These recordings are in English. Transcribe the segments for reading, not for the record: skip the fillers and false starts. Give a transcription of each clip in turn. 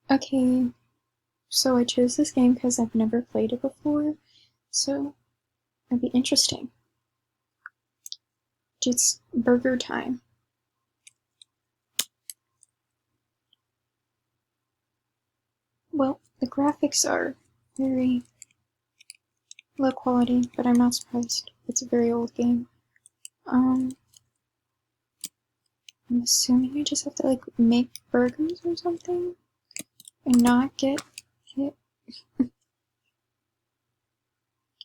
Okay, so I chose this game because I've never played it before, so it'd be interesting. It's Burger Time. Well, the graphics are very low quality, but I'm not surprised. It's a very old game. I'm assuming I just have to, like, make burgers or something and not get hit.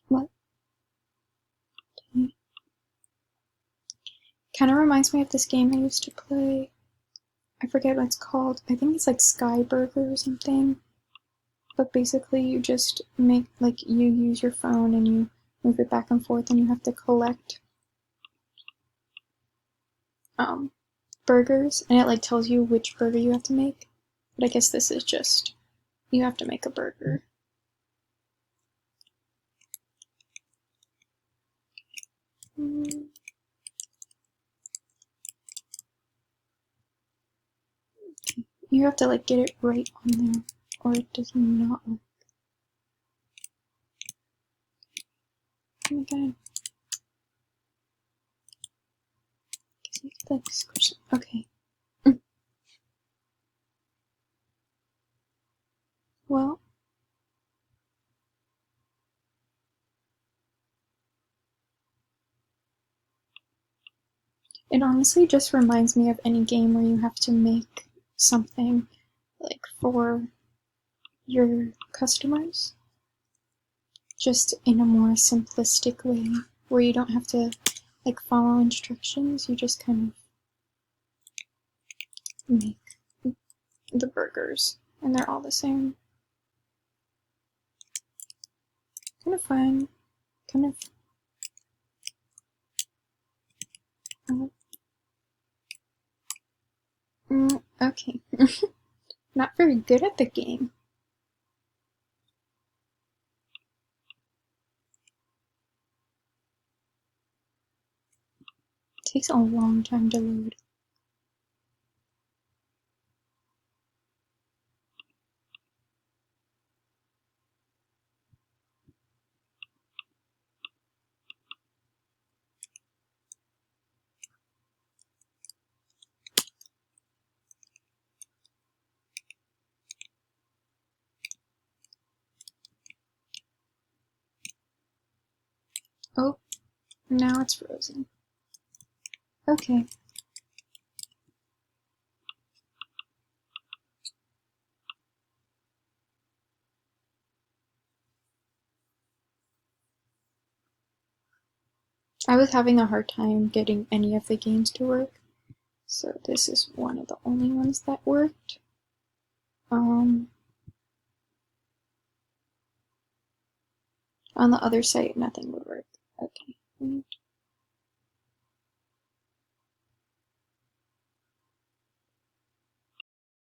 What? Kind of reminds me of this game I used to play. I forget what it's called. I think it's like Sky Burger or something. But basically you just make, like, you use your phone and you move it back and forth and you have to collect burgers, and it like tells you which burger you have to make. But I guess this is just, you have to make a burger. You have to like get it right on there or it does not work. Oh my god. Like, okay. Well, it honestly just reminds me of any game where you have to make something like for your customers, just in a more simplistic way, where you don't have to like follow instructions, you just kind of make the burgers, and they're all the same. Kind of fun, kind of. Okay. Not very good at the game. It takes a long time to load. Oh, now it's frozen. Okay. I was having a hard time getting any of the games to work, so this is one of the only ones that worked. On the other site, nothing would work.